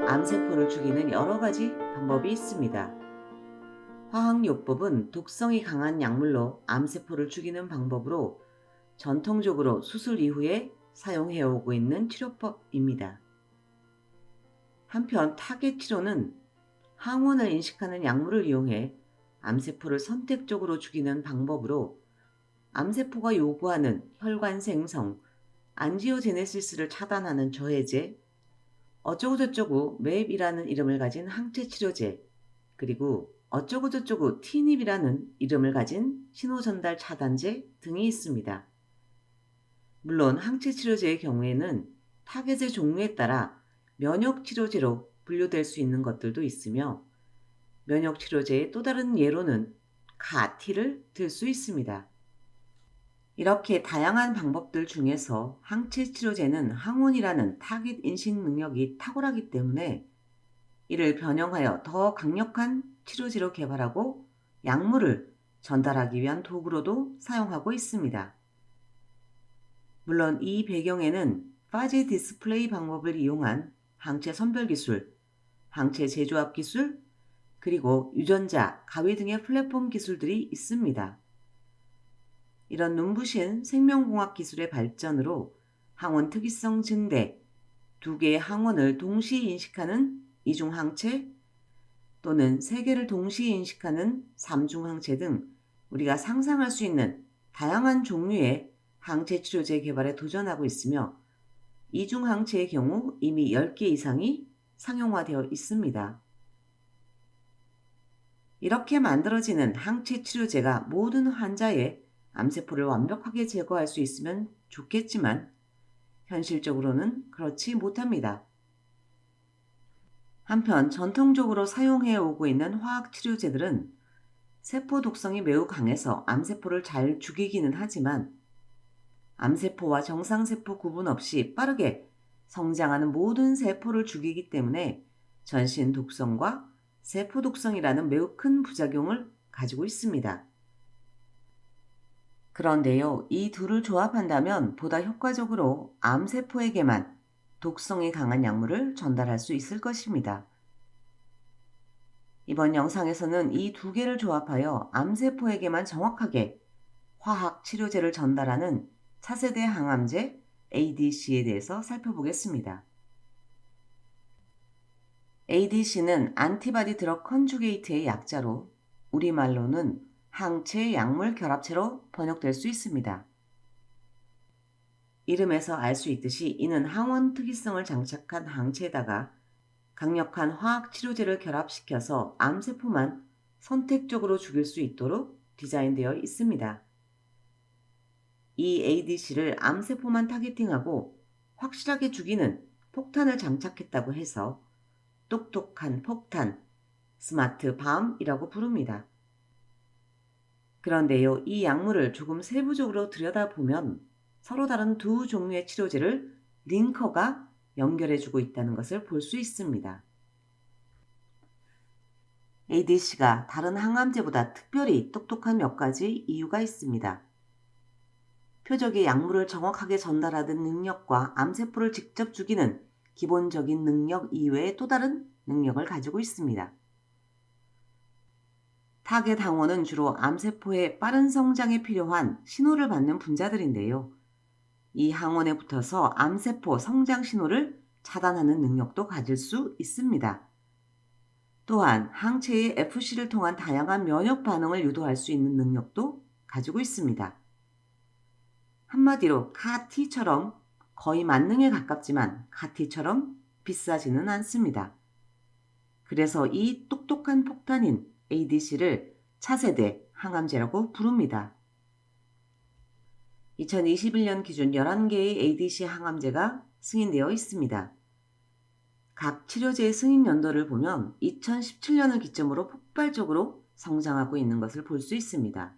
암세포를 죽이는 여러 가지 방법이 있습니다. 화학요법은 독성이 강한 약물로 암세포를 죽이는 방법으로 전통적으로 수술 이후에 사용해오고 있는 치료법입니다. 한편 타겟 치료는 항원을 인식하는 약물을 이용해 암세포를 선택적으로 죽이는 방법으로 암세포가 요구하는 혈관 생성, 안지오제네시스를 차단하는 저해제, 어쩌고저쩌고 맵이라는 이름을 가진 항체 치료제, 그리고 어쩌고저쩌고 티닙이라는 이름을 가진 신호전달 차단제 등이 있습니다. 물론 항체 치료제의 경우에는 타겟의 종류에 따라 면역 치료제로 분류될 수 있는 것들도 있으며 면역 치료제의 또 다른 예로는 CAR-T를 들 수 있습니다. 이렇게 다양한 방법들 중에서 항체 치료제는 항원이라는 타깃 인식 능력이 탁월하기 때문에 이를 변형하여 더 강력한 치료제로 개발하고 약물을 전달하기 위한 도구로도 사용하고 있습니다. 물론 이 배경에는 파제 디스플레이 방법을 이용한 항체 선별 기술, 항체 재조합 기술, 그리고 유전자, 가위 등의 플랫폼 기술들이 있습니다. 이런 눈부신 생명공학 기술의 발전으로 항원 특이성 증대, 두 개의 항원을 동시에 인식하는 이중항체 또는 세 개를 동시에 인식하는 삼중항체 등 우리가 상상할 수 있는 다양한 종류의 항체 치료제 개발에 도전하고 있으며 이중항체의 경우 이미 10개 이상이 상용화되어 있습니다. 이렇게 만들어지는 항체 치료제가 모든 환자의 암세포를 완벽하게 제거할 수 있으면 좋겠지만 현실적으로는 그렇지 못합니다. 한편 전통적으로 사용해 오고 있는 화학치료제들은 세포 독성이 매우 강해서 암세포를 잘 죽이기는 하지만 암세포와 정상세포 구분 없이 빠르게 성장하는 모든 세포를 죽이기 때문에 전신 독성과 세포 독성이라는 매우 큰 부작용을 가지고 있습니다. 그런데요, 이 둘을 조합한다면 보다 효과적으로 암세포에게만 독성이 강한 약물을 전달할 수 있을 것입니다. 이번 영상에서는 이 두 개를 조합하여 암세포에게만 정확하게 화학 치료제를 전달하는 차세대 항암제 ADC에 대해서 살펴보겠습니다. ADC는 안티바디 드럭 컨주게이트의 약자로 우리말로는 항체 약물 결합체로 번역될 수 있습니다. 이름에서 알 수 있듯이 이는 항원 특이성을 장착한 항체에다가 강력한 화학 치료제를 결합시켜서 암세포만 선택적으로 죽일 수 있도록 디자인되어 있습니다. 이 ADC를 암세포만 타겟팅하고 확실하게 죽이는 폭탄을 장착했다고 해서 똑똑한 폭탄, 스마트 밤이라고 부릅니다. 그런데요, 이 약물을 조금 세부적으로 들여다보면 서로 다른 두 종류의 치료제를 링커가 연결해주고 있다는 것을 볼 수 있습니다. ADC가 다른 항암제보다 특별히 똑똑한 몇 가지 이유가 있습니다. 표적의 약물을 정확하게 전달하는 능력과 암세포를 직접 죽이는 기본적인 능력 이외의 또 다른 능력을 가지고 있습니다. 타겟 항원은 주로 암세포의 빠른 성장에 필요한 신호를 받는 분자들인데요. 이 항원에 붙어서 암세포 성장 신호를 차단하는 능력도 가질 수 있습니다. 또한 항체의 FC를 통한 다양한 면역 반응을 유도할 수 있는 능력도 가지고 있습니다. 한마디로 CAR-T처럼 거의 만능에 가깝지만 CAR-T처럼 비싸지는 않습니다. 그래서 이 똑똑한 폭탄인 ADC를 차세대 항암제라고 부릅니다. 2021년 기준 11개의 ADC 항암제가 승인되어 있습니다. 각 치료제의 승인 연도를 보면 2017년을 기점으로 폭발적으로 성장하고 있는 것을 볼 수 있습니다.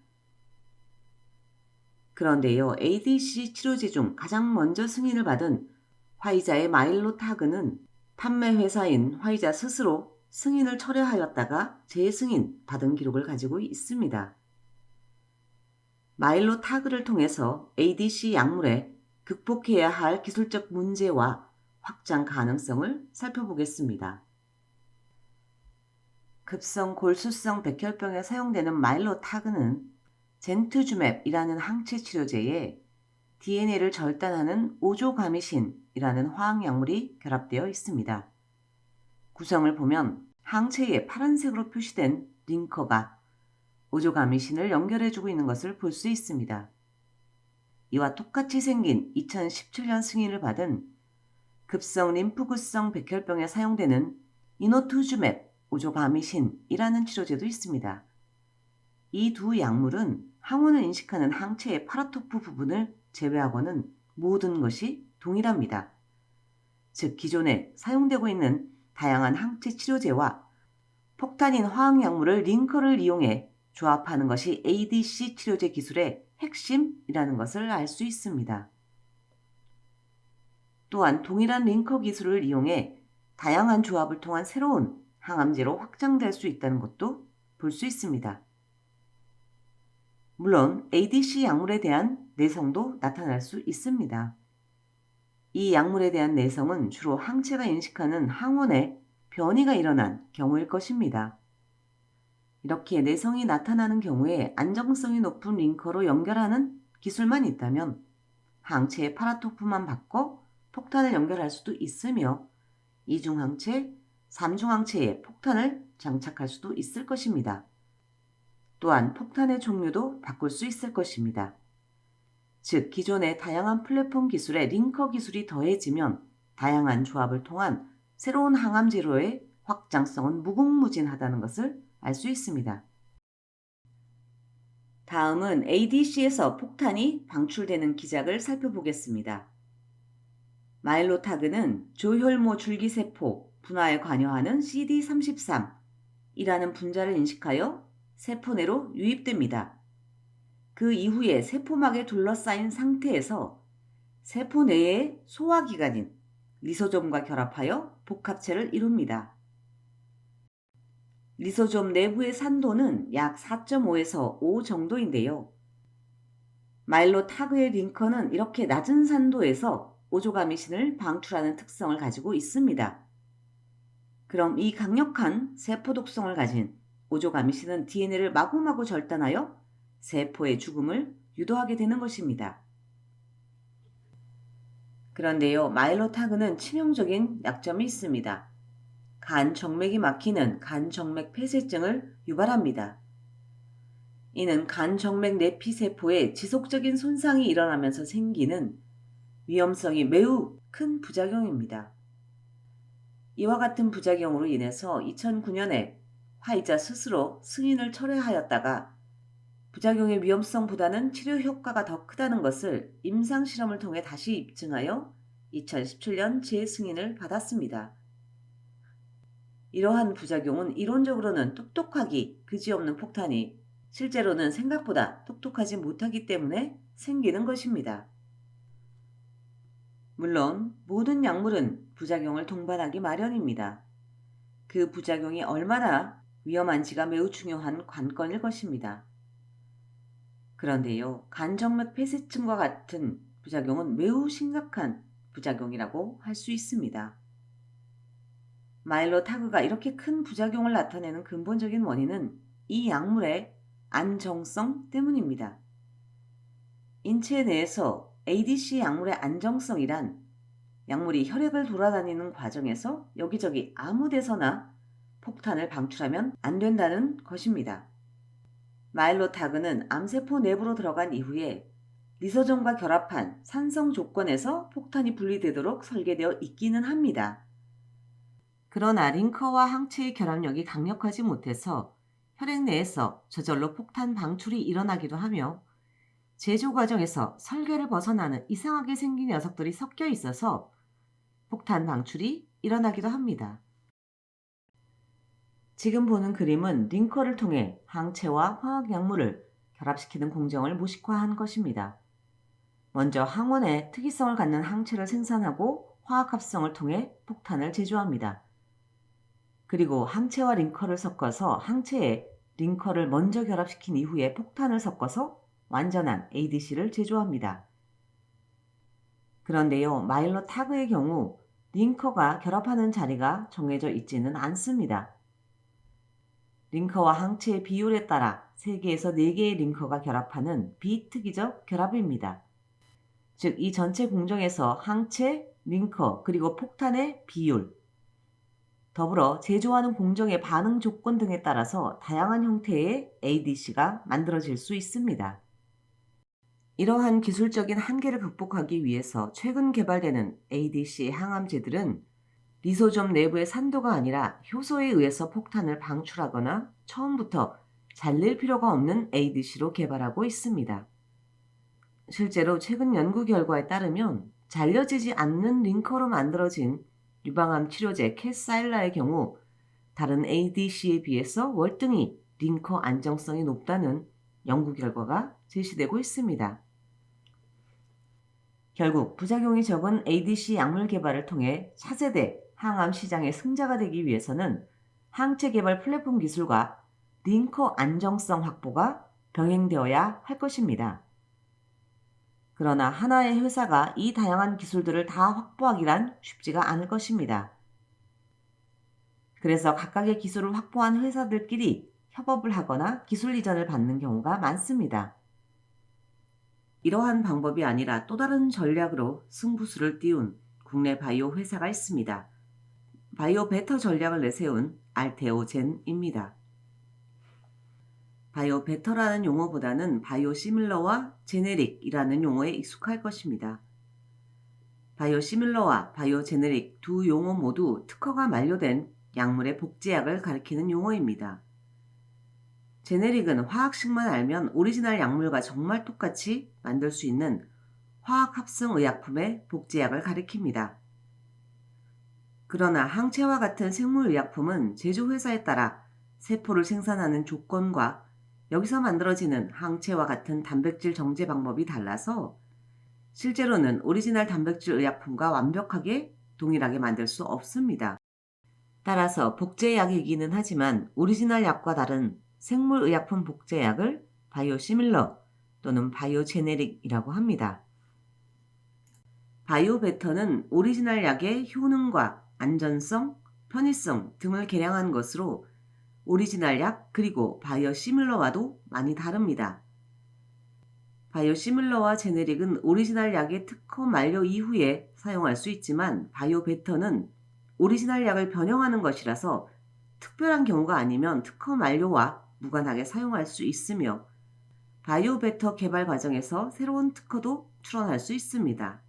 그런데요, ADC 치료제 중 가장 먼저 승인을 받은 화이자의 마일로타그는 판매 회사인 화이자 스스로 승인을 철회하였다가 재승인 받은 기록을 가지고 있습니다. 마일로타그를 통해서 ADC 약물에 극복해야 할 기술적 문제와 확장 가능성을 살펴보겠습니다. 급성 골수성 백혈병에 사용되는 마일로타그는 젠투주맵이라는 항체 치료제에 DNA를 절단하는 오조가미신이라는 화학약물이 결합되어 있습니다. 구성을 보면 항체에 파란색으로 표시된 링커가 오조가미신을 연결해주고 있는 것을 볼 수 있습니다. 이와 똑같이 생긴 2017년 승인을 받은 급성 림프구성 백혈병에 사용되는 이노투주맵 오조가미신이라는 치료제도 있습니다. 이 두 약물은 항원을 인식하는 항체의 파라토프 부분을 제외하고는 모든 것이 동일합니다. 즉 기존에 사용되고 있는 다양한 항체 치료제와 폭탄인 화학약물을 링커를 이용해 조합하는 것이 ADC 치료제 기술의 핵심이라는 것을 알 수 있습니다. 또한 동일한 링커 기술을 이용해 다양한 조합을 통한 새로운 항암제로 확장될 수 있다는 것도 볼 수 있습니다. 물론 ADC 약물에 대한 내성도 나타날 수 있습니다. 이 약물에 대한 내성은 주로 항체가 인식하는 항원에 변이가 일어난 경우일 것입니다. 이렇게 내성이 나타나는 경우에 안정성이 높은 링커로 연결하는 기술만 있다면 항체의 파라토프만 바꿔 폭탄을 연결할 수도 있으며 이중항체, 삼중항체에 폭탄을 장착할 수도 있을 것입니다. 또한 폭탄의 종류도 바꿀 수 있을 것입니다. 즉 기존의 다양한 플랫폼 기술에 링커 기술이 더해지면 다양한 조합을 통한 새로운 항암제로의 확장성은 무궁무진하다는 것을 알 수 있습니다. 다음은 ADC에서 폭탄이 방출되는 기작을 살펴보겠습니다. 마일로타그는 조혈모 줄기세포 분화에 관여하는 CD33이라는 분자를 인식하여 세포 내로 유입됩니다. 그 이후에 세포막에 둘러싸인 상태에서 세포 내의 소화기관인 리소좀과 결합하여 복합체를 이룹니다. 리소좀 내부의 산도는 약 4.5에서 5 정도인데요. 마일로타그의 링커는 이렇게 낮은 산도에서 오조가미신을 방출하는 특성을 가지고 있습니다. 그럼 이 강력한 세포 독성을 가진 오조가미신은 DNA를 마구마구 절단하여 세포의 죽음을 유도하게 되는 것입니다. 그런데요, 마일로타그는 치명적인 약점이 있습니다. 간 정맥이 막히는 간정맥 폐쇄증을 유발합니다. 이는 간정맥 내피세포에 지속적인 손상이 일어나면서 생기는 위험성이 매우 큰 부작용입니다. 이와 같은 부작용으로 인해서 2009년에 화이자 스스로 승인을 철회하였다가 부작용의 위험성보다는 치료 효과가 더 크다는 것을 임상실험을 통해 다시 입증하여 2017년 재승인을 받았습니다. 이러한 부작용은 이론적으로는 똑똑하기 그지없는 폭탄이 실제로는 생각보다 똑똑하지 못하기 때문에 생기는 것입니다. 물론 모든 약물은 부작용을 동반하기 마련입니다. 그 부작용이 얼마나 위험한지가 매우 중요한 관건일 것입니다. 그런데요, 간정맥 폐쇄증과 같은 부작용은 매우 심각한 부작용이라고 할 수 있습니다. 마일로타그가 이렇게 큰 부작용을 나타내는 근본적인 원인은 이 약물의 안정성 때문입니다. 인체 내에서 ADC 약물의 안정성이란 약물이 혈액을 돌아다니는 과정에서 여기저기 아무 데서나 폭탄을 방출하면 안 된다는 것입니다. 마일로타그는 암세포 내부로 들어간 이후에 리소좀과 결합한 산성 조건에서 폭탄이 분리되도록 설계되어 있기는 합니다. 그러나 링커와 항체의 결합력이 강력하지 못해서 혈액 내에서 저절로 폭탄 방출이 일어나기도 하며 제조 과정에서 설계를 벗어나는 이상하게 생긴 녀석들이 섞여 있어서 폭탄 방출이 일어나기도 합니다. 지금 보는 그림은 링커를 통해 항체와 화학약물을 결합시키는 공정을 모식화한 것입니다. 먼저 항원의 특이성을 갖는 항체를 생산하고 화학합성을 통해 폭탄을 제조합니다. 그리고 항체와 링커를 섞어서 항체에 링커를 먼저 결합시킨 이후에 폭탄을 섞어서 완전한 ADC를 제조합니다. 그런데요, 마일로타그의 경우 링커가 결합하는 자리가 정해져 있지는 않습니다. 링커와 항체의 비율에 따라 3개에서 4개의 링커가 결합하는 비특이적 결합입니다. 즉, 이 전체 공정에서 항체, 링커, 그리고 폭탄의 비율, 더불어 제조하는 공정의 반응 조건 등에 따라서 다양한 형태의 ADC가 만들어질 수 있습니다. 이러한 기술적인 한계를 극복하기 위해서 최근 개발되는 ADC의 항암제들은 리소좀 내부의 산도가 아니라 효소에 의해서 폭탄을 방출하거나 처음부터 잘릴 필요가 없는 ADC로 개발하고 있습니다. 실제로 최근 연구 결과에 따르면 잘려지지 않는 링커로 만들어진 유방암 치료제 캐사일라의 경우 다른 ADC에 비해서 월등히 링커 안정성이 높다는 연구 결과가 제시되고 있습니다. 결국 부작용이 적은 ADC 약물 개발을 통해 차세대 항암 시장의 승자가 되기 위해서는 항체 개발 플랫폼 기술과 링커 안정성 확보가 병행되어야 할 것입니다. 그러나 하나의 회사가 이 다양한 기술들을 다 확보하기란 쉽지가 않을 것입니다. 그래서 각각의 기술을 확보한 회사들끼리 협업을 하거나 기술 이전을 받는 경우가 많습니다. 이러한 방법이 아니라 또 다른 전략으로 승부수를 띄운 국내 바이오 회사가 있습니다. 바이오 베터 전략을 내세운 알테오젠입니다. 바이오 베터라는 용어보다는 바이오 시밀러와 제네릭이라는 용어에 익숙할 것입니다. 바이오 시밀러와 바이오 제네릭 두 용어 모두 특허가 만료된 약물의 복제약을 가리키는 용어입니다. 제네릭은 화학식만 알면 오리지널 약물과 정말 똑같이 만들 수 있는 화학합성의약품의 복제약을 가리킵니다. 그러나 항체와 같은 생물의약품은 제조회사에 따라 세포를 생산하는 조건과 여기서 만들어지는 항체와 같은 단백질 정제 방법이 달라서 실제로는 오리지널 단백질 의약품과 완벽하게 동일하게 만들 수 없습니다. 따라서 복제약이기는 하지만 오리지널 약과 다른 생물의약품 복제약을 바이오시밀러 또는 바이오제네릭이라고 합니다. 바이오베터는 오리지널 약의 효능과 안전성, 편의성 등을 개량한 것으로 오리지널 약 그리고 바이오시밀러와도 많이 다릅니다. 바이오시밀러와 제네릭은 오리지널 약의 특허 만료 이후에 사용할 수 있지만 바이오베터는 오리지널 약을 변형하는 것이라서 특별한 경우가 아니면 특허 만료와 무관하게 사용할 수 있으며 바이오베터 개발 과정에서 새로운 특허도 출원할 수 있습니다.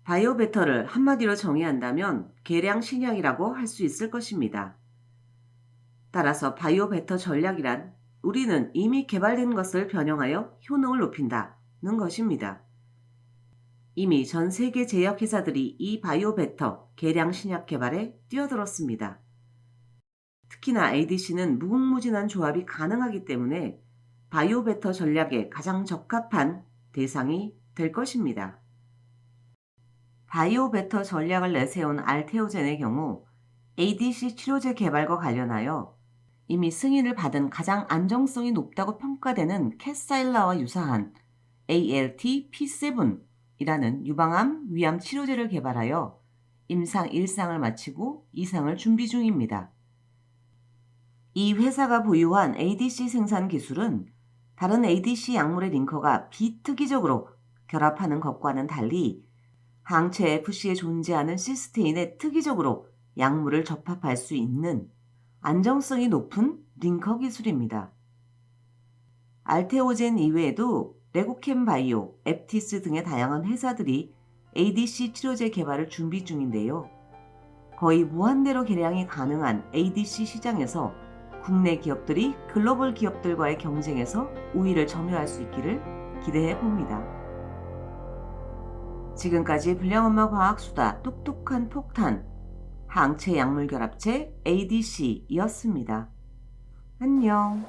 바이오베터를 한마디로 정의한다면 계량 신약이라고 할 수 있을 것입니다. 따라서 바이오베터 전략이란 우리는 이미 개발된 것을 변형하여 효능을 높인다는 것입니다. 이미 전 세계 제약회사들이 이 바이오베터 계량 신약 개발에 뛰어들었습니다. 특히나 ADC는 무궁무진한 조합이 가능하기 때문에 바이오베터 전략에 가장 적합한 대상이 될 것입니다. 바이오베터 전략을 내세운 알테오젠의 경우 ADC 치료제 개발과 관련하여 이미 승인을 받은 가장 안정성이 높다고 평가되는 캐사일라와 유사한 ALT-P7이라는 유방암, 위암 치료제를 개발하여 임상 1상을 마치고 2상을 준비 중입니다. 이 회사가 보유한 ADC 생산 기술은 다른 ADC 약물의 링커가 비특이적으로 결합하는 것과는 달리 항체 FC에 존재하는 시스테인에 특이적으로 약물을 접합할 수 있는 안정성이 높은 링커 기술입니다. 알테오젠 이외에도 레고캠 바이오, 앱티스 등의 다양한 회사들이 ADC 치료제 개발을 준비 중인데요. 거의 무한대로 개량이 가능한 ADC 시장에서 국내 기업들이 글로벌 기업들과의 경쟁에서 우위를 점유할 수 있기를 기대해 봅니다. 지금까지 불량엄마 과학수다 똑똑한 폭탄 항체 약물 결합체 ADC이었습니다. 안녕.